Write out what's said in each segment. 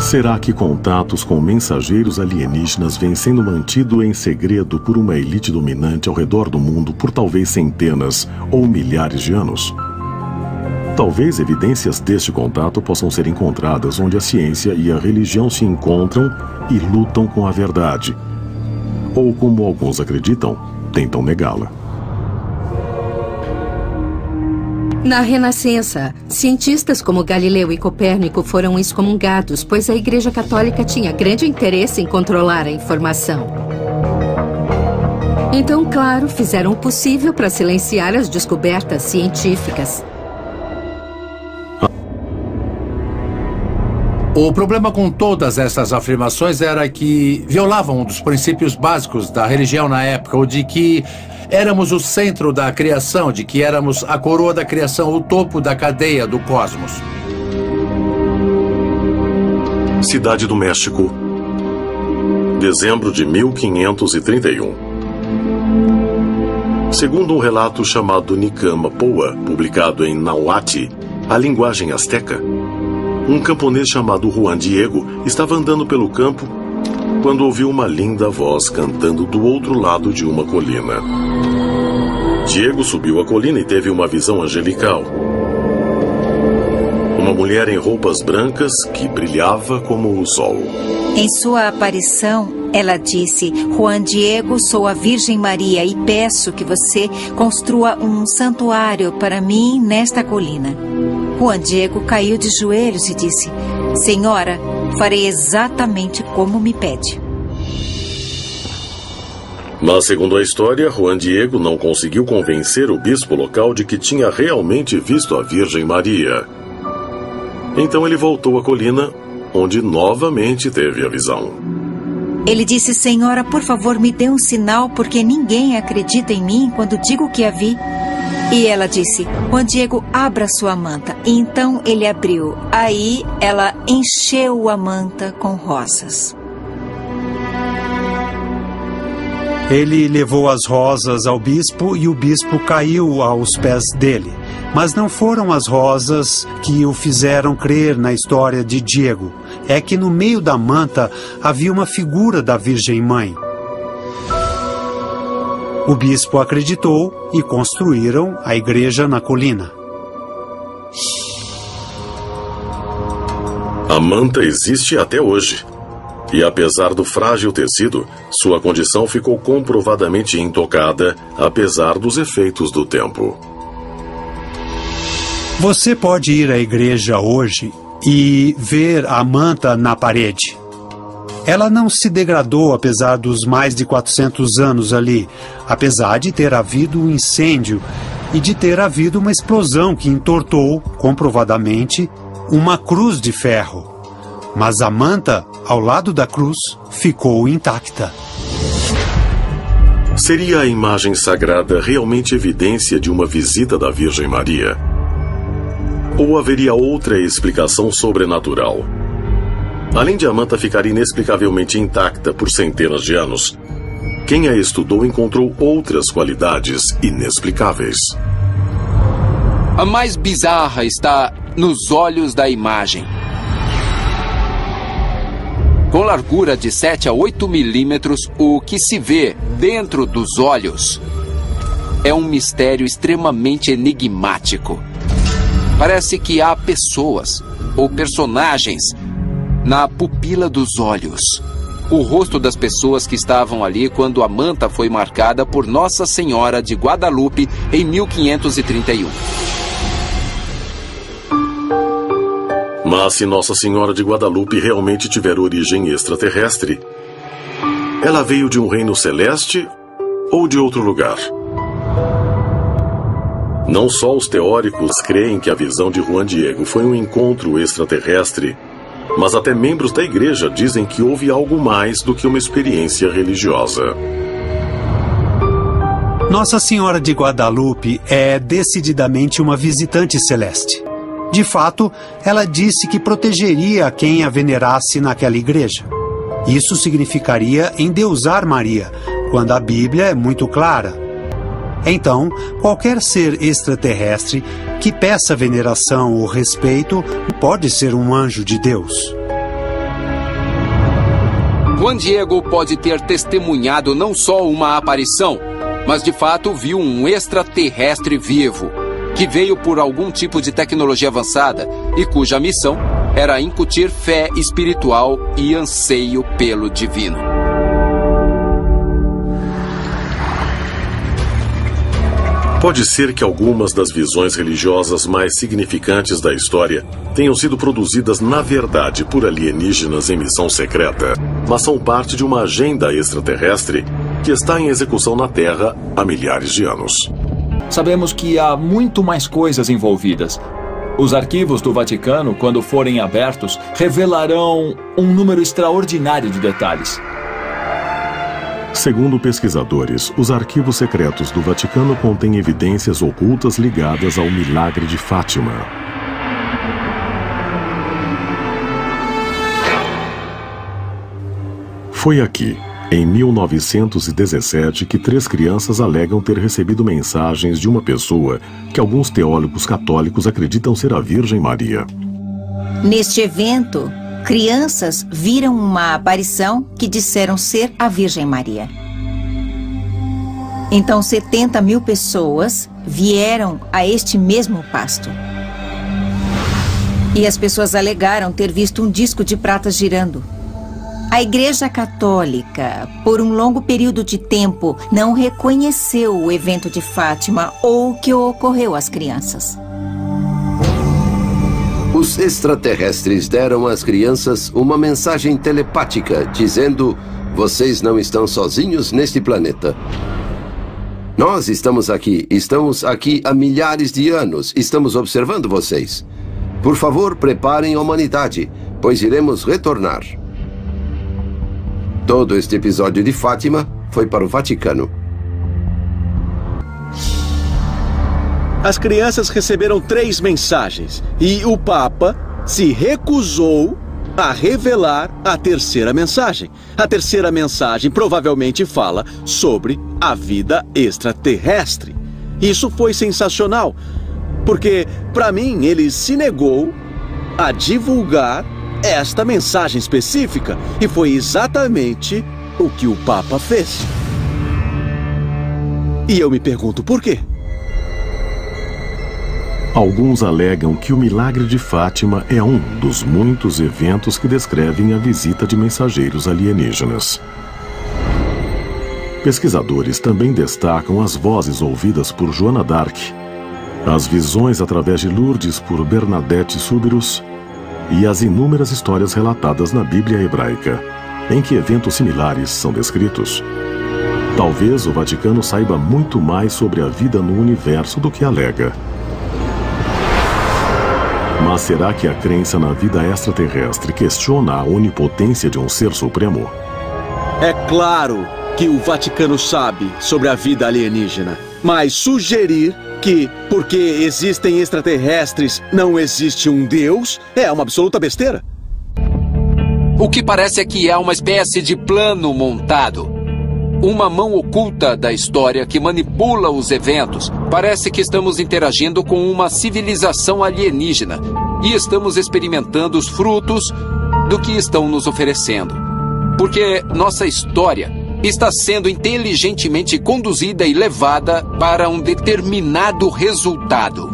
Será que contatos com mensageiros alienígenas vêm sendo mantidos em segredo por uma elite dominante ao redor do mundo por talvez centenas ou milhares de anos? Talvez evidências deste contato possam ser encontradas onde a ciência e a religião se encontram e lutam com a verdade, ou, como alguns acreditam, tentam negá-la. Na Renascença, cientistas como Galileu e Copérnico foram excomungados, pois a Igreja Católica tinha grande interesse em controlar a informação. Então, claro, fizeram o possível para silenciar as descobertas científicas. O problema com todas essas afirmações era que violavam um dos princípios básicos da religião na época, o de que éramos o centro da criação, de que éramos a coroa da criação, o topo da cadeia do cosmos. Cidade do México, dezembro de 1531. Segundo um relato chamado Nicama Poa, publicado em Nahuatl, a linguagem asteca, um camponês chamado Juan Diego estava andando pelo campo quando ouviu uma linda voz cantando do outro lado de uma colina. Diego subiu a colina e teve uma visão angelical. Uma mulher em roupas brancas que brilhava como o sol. Em sua aparição, ela disse: Juan Diego, sou a Virgem Maria e peço que você construa um santuário para mim nesta colina. Juan Diego caiu de joelhos e disse: Senhora, farei exatamente como me pede. Mas, segundo a história, Juan Diego não conseguiu convencer o bispo local de que tinha realmente visto a Virgem Maria. Então ele voltou à colina, onde novamente teve a visão. Ele disse: Senhora, por favor, me dê um sinal, porque ninguém acredita em mim quando digo que a vi. E ela disse: Juan Diego, abra sua manta. E então ele abriu. Aí ela encheu a manta com rosas. Ele levou as rosas ao bispo e o bispo caiu aos pés dele. Mas não foram as rosas que o fizeram crer na história de Diego. É que no meio da manta havia uma figura da Virgem Mãe. O bispo acreditou e construíram a igreja na colina. A manta existe até hoje. E apesar do frágil tecido, sua condição ficou comprovadamente intocada, apesar dos efeitos do tempo. Você pode ir à igreja hoje e ver a manta na parede. Ela não se degradou apesar dos mais de 400 anos ali, apesar de ter havido um incêndio e de ter havido uma explosão que entortou, comprovadamente, uma cruz de ferro. Mas a manta, ao lado da cruz, ficou intacta. Seria a imagem sagrada realmente evidência de uma visita da Virgem Maria? Ou haveria outra explicação sobrenatural? Além de a manta ficar inexplicavelmente intacta por centenas de anos, quem a estudou encontrou outras qualidades inexplicáveis. A mais bizarra está nos olhos da imagem. Com largura de 7 a 8 milímetros, o que se vê dentro dos olhos é um mistério extremamente enigmático. Parece que há pessoas ou personagens na pupila dos olhos. O rosto das pessoas que estavam ali quando a manta foi marcada por Nossa Senhora de Guadalupe em 1531. Mas se Nossa Senhora de Guadalupe realmente tiver origem extraterrestre, ela veio de um reino celeste ou de outro lugar? Não só os teóricos creem que a visão de Juan Diego foi um encontro extraterrestre, mas até membros da igreja dizem que houve algo mais do que uma experiência religiosa. Nossa Senhora de Guadalupe é decididamente uma visitante celeste. De fato, ela disse que protegeria quem a venerasse naquela igreja. Isso significaria endeusar Maria, quando a Bíblia é muito clara. Então, qualquer ser extraterrestre que peça veneração ou respeito pode ser um anjo de Deus. Juan Diego pode ter testemunhado não só uma aparição, mas de fato viu um extraterrestre vivo, que veio por algum tipo de tecnologia avançada e cuja missão era incutir fé espiritual e anseio pelo divino. Pode ser que algumas das visões religiosas mais significantes da história tenham sido produzidas, na verdade, por alienígenas em missão secreta, mas são parte de uma agenda extraterrestre que está em execução na Terra há milhares de anos. Sabemos que há muito mais coisas envolvidas. Os arquivos do Vaticano, quando forem abertos, revelarão um número extraordinário de detalhes. Segundo pesquisadores, os arquivos secretos do Vaticano contêm evidências ocultas ligadas ao milagre de Fátima. Foi aqui, em 1917, que 3 crianças alegam ter recebido mensagens de uma pessoa que alguns teólogos católicos acreditam ser a Virgem Maria. Neste evento, crianças viram uma aparição que disseram ser a Virgem Maria. Então 70 mil pessoas vieram a este mesmo pasto. E as pessoas alegaram ter visto um disco de prata girando. A Igreja Católica, por um longo período de tempo, não reconheceu o evento de Fátima ou o que ocorreu às crianças. Os extraterrestres deram às crianças uma mensagem telepática, dizendo: vocês não estão sozinhos neste planeta. Nós estamos aqui há milhares de anos, estamos observando vocês. Por favor, preparem a humanidade, pois iremos retornar. Todo este episódio de Fátima foi para o Vaticano. As crianças receberam 3 mensagens e o Papa se recusou a revelar a terceira mensagem. A terceira mensagem provavelmente fala sobre a vida extraterrestre. Isso foi sensacional, porque, para mim, ele se negou a divulgar esta mensagem específica e foi exatamente o que o Papa fez. E eu me pergunto por quê? Alguns alegam que o milagre de Fátima é um dos muitos eventos que descrevem a visita de mensageiros alienígenas. Pesquisadores também destacam as vozes ouvidas por Joana d'Arc, as visões através de Lourdes por Bernadette Soubirous e as inúmeras histórias relatadas na Bíblia hebraica, em que eventos similares são descritos. Talvez o Vaticano saiba muito mais sobre a vida no universo do que alega. Mas será que a crença na vida extraterrestre questiona a onipotência de um ser supremo? É claro que o Vaticano sabe sobre a vida alienígena, mas sugerir que, porque existem extraterrestres, não existe um Deus, é uma absoluta besteira. O que parece é que há uma espécie de plano montado. Uma mão oculta da história que manipula os eventos. Parece que estamos interagindo com uma civilização alienígena e estamos experimentando os frutos do que estão nos oferecendo. Porque nossa história está sendo inteligentemente conduzida e levada para um determinado resultado.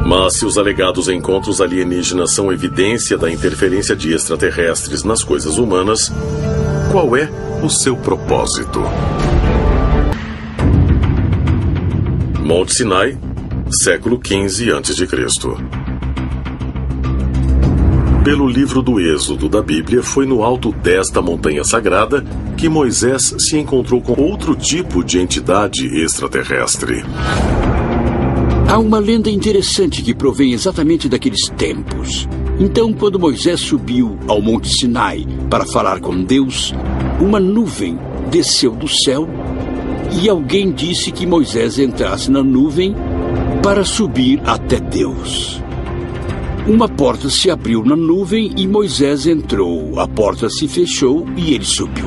Mas se os alegados encontros alienígenas são evidência da interferência de extraterrestres nas coisas humanas, qual é o seu propósito? Monte Sinai, século XV a.C. Pelo livro do Êxodo da Bíblia, foi no alto desta montanha sagrada que Moisés se encontrou com outro tipo de entidade extraterrestre. Há uma lenda interessante que provém exatamente daqueles tempos. Então, quando Moisés subiu ao Monte Sinai para falar com Deus, uma nuvem desceu do céu e alguém disse que Moisés entrasse na nuvem para subir até Deus. Uma porta se abriu na nuvem e Moisés entrou. A porta se fechou e ele subiu.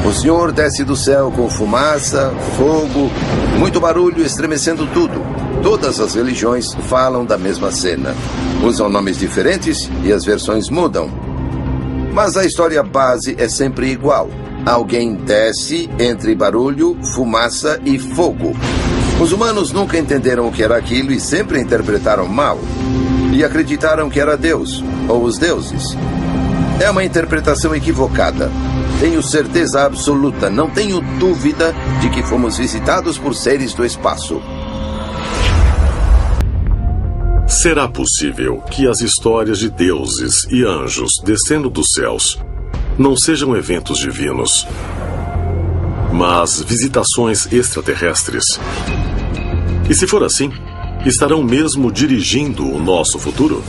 O Senhor desce do céu com fumaça, fogo, muito barulho, estremecendo tudo. Todas as religiões falam da mesma cena. Usam nomes diferentes e as versões mudam. Mas a história base é sempre igual. Alguém desce entre barulho, fumaça e fogo. Os humanos nunca entenderam o que era aquilo e sempre interpretaram mal. E acreditaram que era Deus, ou os deuses. É uma interpretação equivocada. Tenho certeza absoluta, não tenho dúvida de que fomos visitados por seres do espaço. Será possível que as histórias de deuses e anjos descendo dos céus não sejam eventos divinos, mas visitações extraterrestres? E se for assim, estarão mesmo dirigindo o nosso futuro?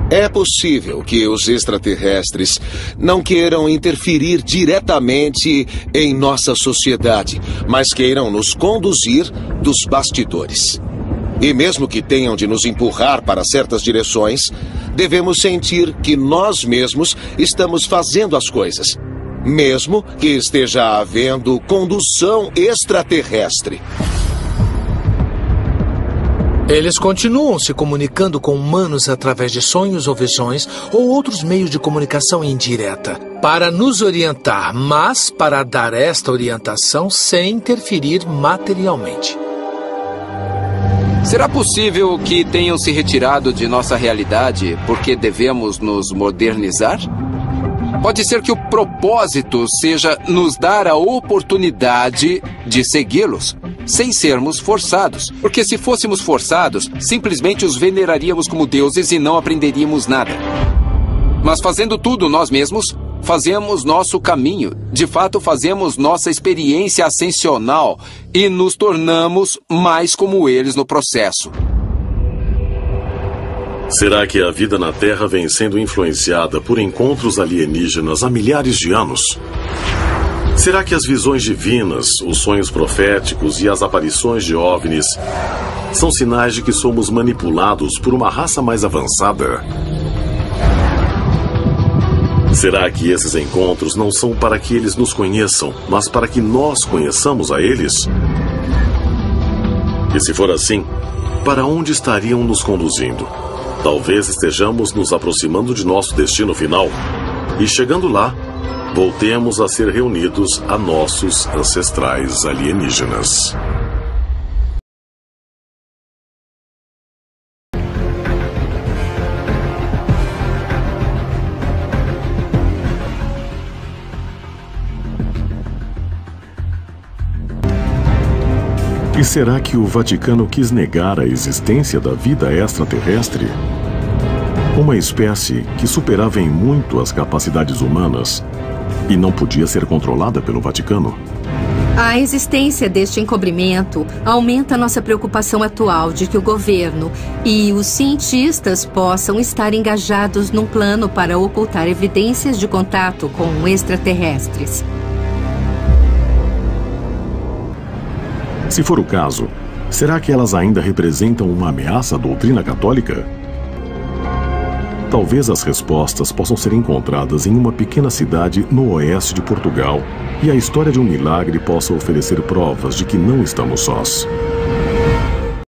É possível que os extraterrestres não queiram interferir diretamente em nossa sociedade, mas queiram nos conduzir dos bastidores. E mesmo que tenham de nos empurrar para certas direções, devemos sentir que nós mesmos estamos fazendo as coisas, mesmo que esteja havendo condução extraterrestre. Eles continuam se comunicando com humanos através de sonhos ou visões ou outros meios de comunicação indireta, para nos orientar, mas para dar esta orientação sem interferir materialmente. Será possível que tenham se retirado de nossa realidade porque devemos nos modernizar? Pode ser que o propósito seja nos dar a oportunidade de segui-los, sem sermos forçados. Porque se fôssemos forçados, simplesmente os veneraríamos como deuses e não aprenderíamos nada. Mas fazendo tudo nós mesmos, fazemos nosso caminho. De fato, fazemos nossa experiência ascensional e nos tornamos mais como eles no processo. Será que a vida na Terra vem sendo influenciada por encontros alienígenas há milhares de anos? Será que as visões divinas, os sonhos proféticos e as aparições de OVNIs são sinais de que somos manipulados por uma raça mais avançada? Será que esses encontros não são para que eles nos conheçam, mas para que nós conheçamos a eles? E se for assim, para onde estariam nos conduzindo? Talvez estejamos nos aproximando de nosso destino final. E chegando lá, voltemos a ser reunidos a nossos ancestrais alienígenas. E será que o Vaticano quis negar a existência da vida extraterrestre? Uma espécie que superava em muito as capacidades humanas e não podia ser controlada pelo Vaticano? A existência deste encobrimento aumenta nossa preocupação atual de que o governo e os cientistas possam estar engajados num plano para ocultar evidências de contato com extraterrestres. Se for o caso, será que elas ainda representam uma ameaça à doutrina católica? Talvez as respostas possam ser encontradas em uma pequena cidade no oeste de Portugal e a história de um milagre possa oferecer provas de que não estamos sós.